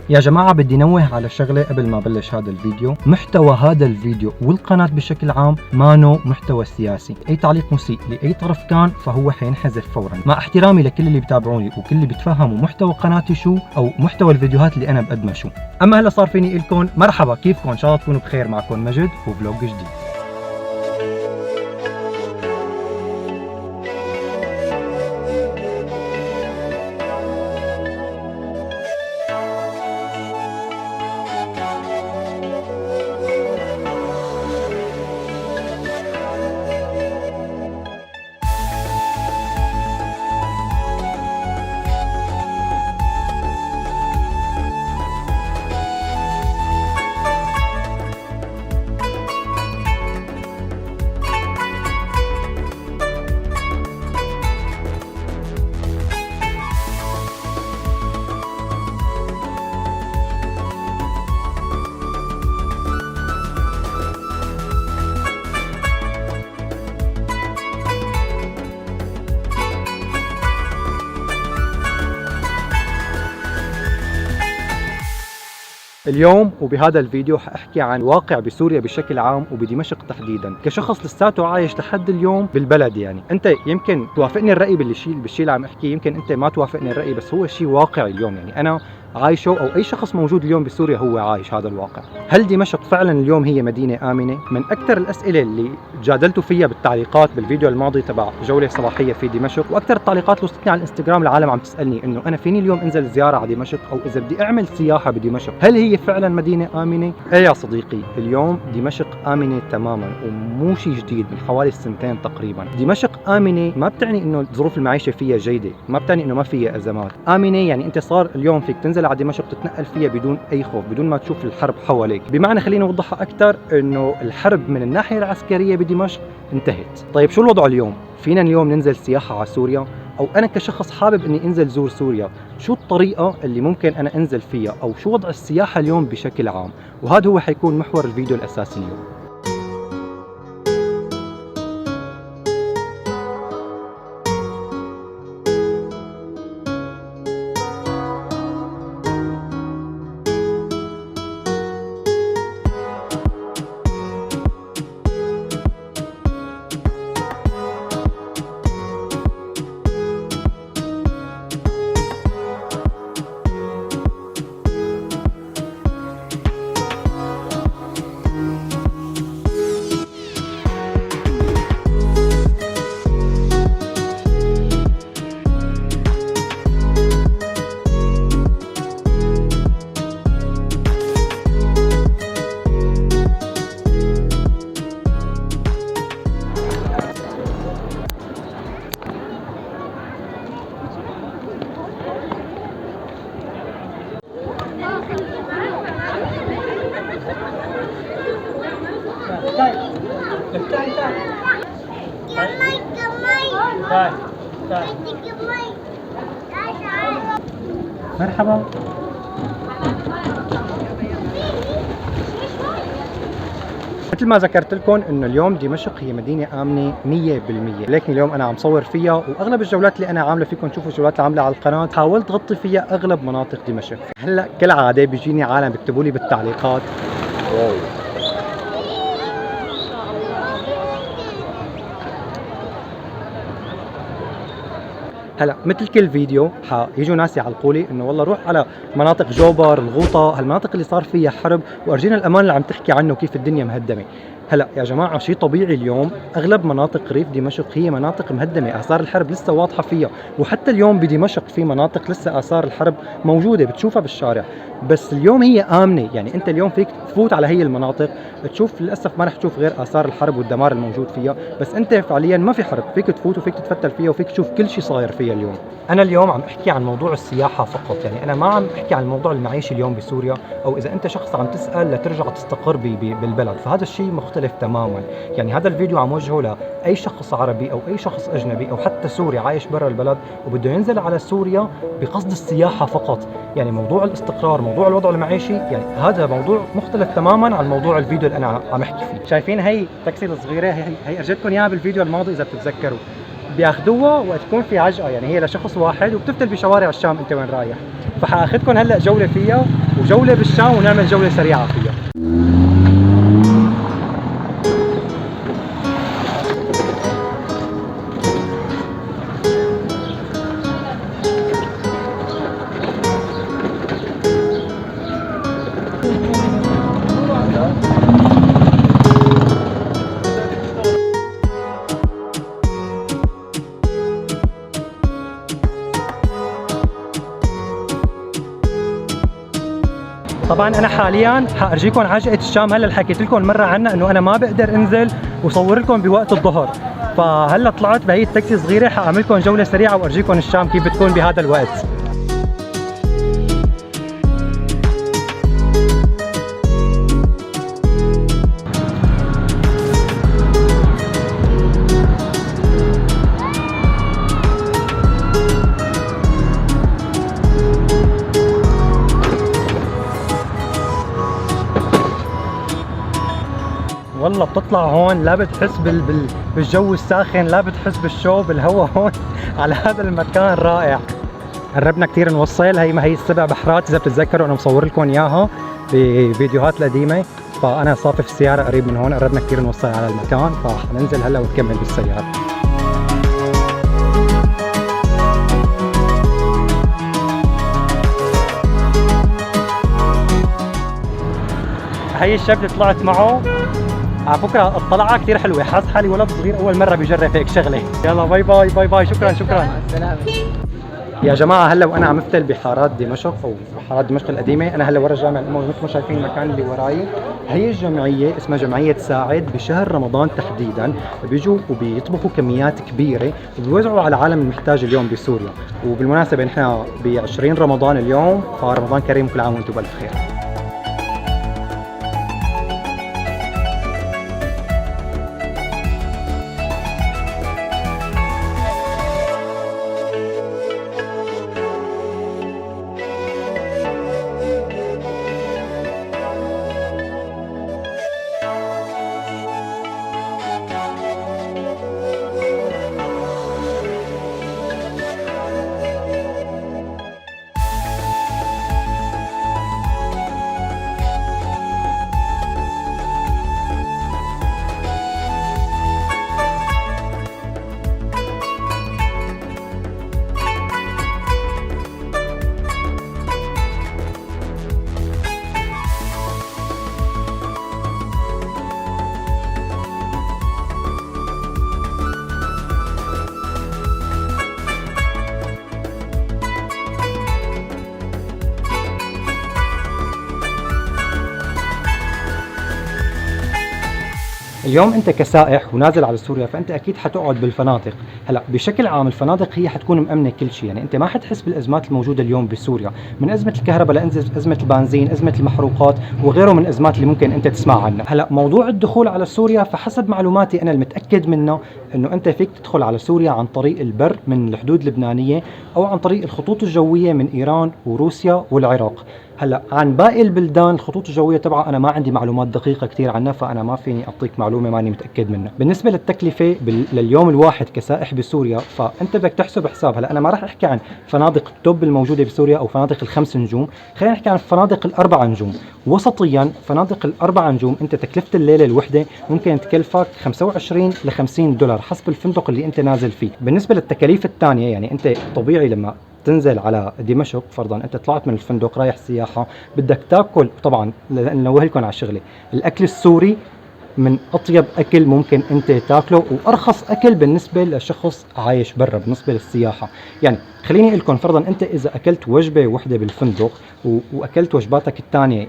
يا جماعة بدي نوه على شغلة قبل ما بلش هذا الفيديو. محتوى هذا الفيديو والقناة بشكل عام مانو محتوى سياسي. أي تعليق مسيء لأي طرف كان فهو حينحذف فورا، مع احترامي لكل اللي بتابعوني وكل اللي بتفهموا محتوى قناتي شو أو محتوى الفيديوهات اللي أنا بقدمها شو. أما هلا صار فيني لكم مرحبا، كيفكم؟ إن شاء الله تكونوا بخير. معكم مجد وفلوج جديد. اليوم وبهذا الفيديو حاحكي عن واقع بسوريا بشكل عام وبدمشق تحديدا، كشخص لساته عايش لحد اليوم بالبلد. يعني انت يمكن توافقني الراي بالشيء اللي عم احكيه، يمكن انت ما توافقني الراي، بس هو شيء واقعي اليوم. يعني انا عايشه او اي شخص موجود اليوم بسوريا هو عايش هذا الواقع. هل دمشق فعلا اليوم هي مدينه امنه؟ من اكثر الاسئله اللي جادلتوا فيها بالتعليقات بالفيديو الماضي تبع جوله صباحيه في دمشق، واكثر التعليقات اللي وصلتني على الانستغرام العالم عم تسالني انه انا فيني اليوم انزل زياره على دمشق، او اذا بدي اعمل سياحه بدمشق هل هي فعلا مدينه امنه؟ ايه يا صديقي، اليوم دمشق امنه تماما ومو شيء جديد، من حوالي سنتين تقريبا. دمشق امنه ما بتعني انه ظروف المعيشه فيها جيده، ما بتعني انه ما فيها ازمات. امنه يعني انت صار اليوم فيك تنزل على دمشق تتنقل فيها بدون اي خوف، بدون ما تشوف الحرب حواليك. بمعنى خليني اوضحها اكثر، انه الحرب من الناحيه العسكريه بدمشق انتهت. طيب شو الوضع اليوم؟ فينا اليوم ننزل سياحه على سوريا؟ او انا كشخص حابب اني انزل زور سوريا، شو الطريقه اللي ممكن انا انزل فيها، او شو وضع السياحه اليوم بشكل عام؟ وهذا هو حيكون محور الفيديو الاساسي اليوم. مرحبا. مثل ما ذكرت لكم انه اليوم دمشق هي مدينه امنه 100%، لكن اليوم انا عم صور فيها، واغلب الجولات اللي انا عامله فيكم تشوفوا الجولات اللي عاملها على القناه حاولت اغطي فيها اغلب مناطق دمشق. هلا كالعاده بيجيني عالم بيكتبوا لي بالتعليقات واو. هلا مثل كل فيديو حيجوا ناس يعلقوا لي انه والله روح على مناطق جوبر، الغوطه، هالمناطق اللي صار فيها حرب، وارجينا الامان اللي عم تحكي عنه وكيف الدنيا مهدمه. هلا يا جماعه شيء طبيعي، اليوم اغلب مناطق ريف دمشق هي مناطق مهدمه، اثار الحرب لسه واضحه فيها، وحتى اليوم بدمشق في مناطق لسه اثار الحرب موجوده بتشوفها بالشارع، بس اليوم هي امنه. يعني انت اليوم فيك تفوت على هي المناطق تشوف، للاسف ما رح تشوف غير اثار الحرب والدمار الموجود فيها، بس انت فعليا ما في حرب، فيك تفوت وفيك تتفتل فيها وفيك تشوف كل شيء صاير فيها اليوم. انا اليوم عم احكي عن موضوع السياحه فقط، يعني انا ما عم احكي عن الموضوع المعيشي اليوم بسوريا، او اذا انت شخص عم تسال لترجع تستقر بالبلد، فهذا الشيء مختلف تماما. يعني هذا الفيديو عم وجهه لاي شخص عربي او اي شخص اجنبي او حتى سوري عايش برا البلد وبده ينزل على سوريا بقصد السياحه فقط. يعني موضوع الاستقرار، موضوع الوضع المعيشي، يعني هذا موضوع مختلف تماما عن موضوع الفيديو اللي انا عم احكي فيه. شايفين هي التاكسي الصغيره، هي ارجيتكم اياها بالفيديو الماضي اذا بتتذكروا، بياخذوها وقت تكون في عجقه، يعني هي لشخص واحد وبتفتل بشوارع الشام انت وين رايح. فحاخذكم هلا جوله فيها وجوله بالشام ونعمل جوله سريعه فيها. طبعا انا حاليا حارجيكم عجقه الشام. هلا حكيت لكم مره عنها انه انا ما بقدر انزل وصور لكم بوقت الظهر، فهلا طلعت بهي التاكسي صغيره حاعمل لكم جوله سريعه وارجيكم الشام كيف بتكون بهذا الوقت. والله بتطلع هون لا بتحس بالجو الساخن، لا بتحس بالشوب، بالهواء هون على هذا المكان رائع. قربنا كثير نوصل. هي السبع بحرات اذا بتتذكروا انا مصور لكم اياها بفيديوهات القديمه، فانا صافف السياره قريب من هون. قربنا كثير نوصل على المكان، فحننزل هلا ونكمل بالسياره. هي الشاب اللي طلعت معه على فكرة الطلعة كثير حلوة، حاس حالي ولد صغير أول مرة بجرب هيك شغلة. يلا باي باي باي باي، شكرا شكرا. مع السلامة. يا جماعة هلا وأنا عم افتل بحارات دمشق أو بحارات دمشق القديمة. أنا هلا ورا الجامع الأموي مثل ما شايفين المكان اللي وراي. هي الجمعية اسمها جمعية ساعد. بشهر رمضان تحديدا بيجوا وبيطبخوا كميات كبيرة وبيوزعوا على العالم المحتاج اليوم بسوريا. وبالمناسبة نحن ب20 رمضان اليوم، فرمضان كريم، كل عام وأنتم بألف خير. اليوم انت كسائح ونازل على سوريا فانت اكيد حتقعد بالفنادق. هلا بشكل عام الفنادق هي حتكون مأمنه كل شيء، يعني انت ما حتحس بالازمات الموجوده اليوم بسوريا، من ازمه الكهرباء لازمه البنزين، ازمه المحروقات وغيره من الازمات اللي ممكن انت تسمع عنها. هلا موضوع الدخول على سوريا فحسب معلوماتي انا المتاكد منه انه انت فيك تدخل على سوريا عن طريق البر من الحدود اللبنانيه او عن طريق الخطوط الجويه من ايران وروسيا والعراق. هلا عن باقي البلدان الخطوط الجويه تبعها انا ما عندي معلومات دقيقه كثير عنها، فانا ما فيني اعطيك معلومه ماني متاكد منها. بالنسبه للتكلفه لليوم الواحد كسائح بسوريا فانت بدك تحسب حساب. هلا انا ما راح احكي عن فنادق التوب الموجوده بسوريا او فنادق ال5 نجوم، خلينا نحكي عن فنادق ال4 نجوم. وسطيا فنادق ال4 نجوم انت تكلفه الليله الوحده ممكن تكلفك 25 ل $50 حسب الفندق اللي انت نازل فيه. بالنسبه للتكاليف الثانيه يعني انت طبيعي لما تنزل على دمشق فرضا انت طلعت من الفندق رايح سياحه بدك تاكل، طبعا ننوه لكم على شغله، الاكل السوري من اطيب اكل ممكن انت تاكله وارخص اكل بالنسبه لشخص عايش برا بالنسبه للسياحه. يعني خليني اقول لكم فرضا انت اذا اكلت وجبه وحده بالفندق واكلت وجباتك الثانيه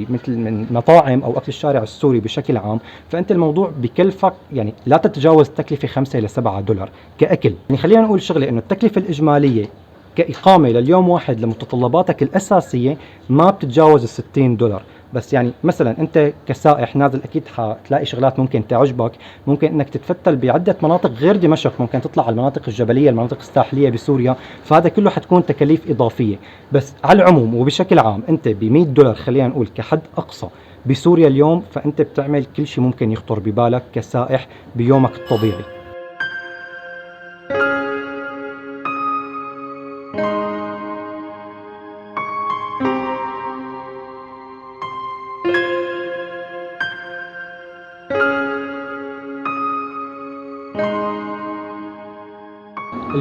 مثل من مطاعم او اكل الشارع السوري بشكل عام، فانت الموضوع بكلفك يعني لا تتجاوز تكلفه 5 ل $7 كاكل. يعني خلينا نقول شغله انه التكلفه الاجماليه كإقامة لليوم واحد لمتطلباتك الأساسية ما بتتجاوز $60. بس يعني مثلا أنت كسائح نازل أكيد حتلاقي شغلات ممكن تعجبك، ممكن أنك تتفتل بعدة مناطق غير دمشق، ممكن تطلع على المناطق الجبلية المناطق الساحلية بسوريا، فهذا كله حتكون تكاليف إضافية. بس على العموم وبشكل عام أنت ب$100 خلينا نقول كحد أقصى بسوريا اليوم، فأنت بتعمل كل شيء ممكن يخطر ببالك كسائح بيومك الطبيعي.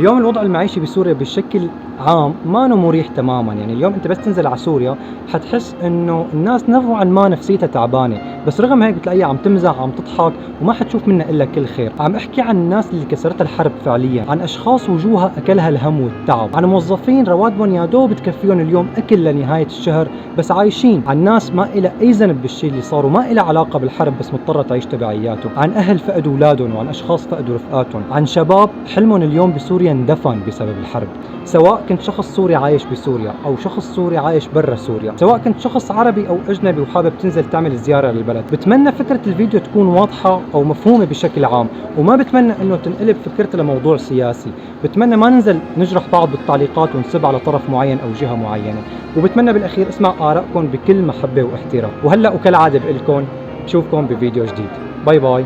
اليوم الوضع المعيشي بسوريا بشكل عام ما مريح تماما. يعني اليوم انت بس تنزل على سوريا حتحس انه الناس نوعا ما نفسيتها تعبانه، بس رغم هيك بتلاقيها عم تمزح عم تضحك وما حتشوف منها الا كل خير. عم احكي عن الناس اللي كسرتها الحرب فعليا، عن اشخاص وجوهها اكلها الهم والتعب، عن موظفين رواتبهم يا دوب بتكفيهم اليوم اكل لنهايه الشهر بس عايشين، عن ناس ما إلها اي ذنب بالشيء اللي صار وما إلها علاقه بالحرب بس مضطره تعيش تبعياته، عن اهل فقدوا اولادهم وعن اشخاص فقدوا رفقاتهم، عن شباب حلمهم اليوم بسوريا اندفن بسبب الحرب. سواء كنت شخص سوري عايش بسوريا او شخص سوري عايش برا سوريا، سواء كنت شخص عربي او اجنبي وحابب تنزل تعمل زياره للبلد، بتمنى فكره الفيديو تكون واضحه او مفهومه بشكل عام، وما بتمنى انه تنقلب فكرتها لموضوع سياسي. بتمنى ما ننزل نجرح بعض بالتعليقات ونسب على طرف معين او جهه معينه، وبتمنى بالاخير اسمع ارائكم بكل محبه واحترام. وهلا وكالعاده بقول لكم بشوفكم بفيديو جديد. باي باي.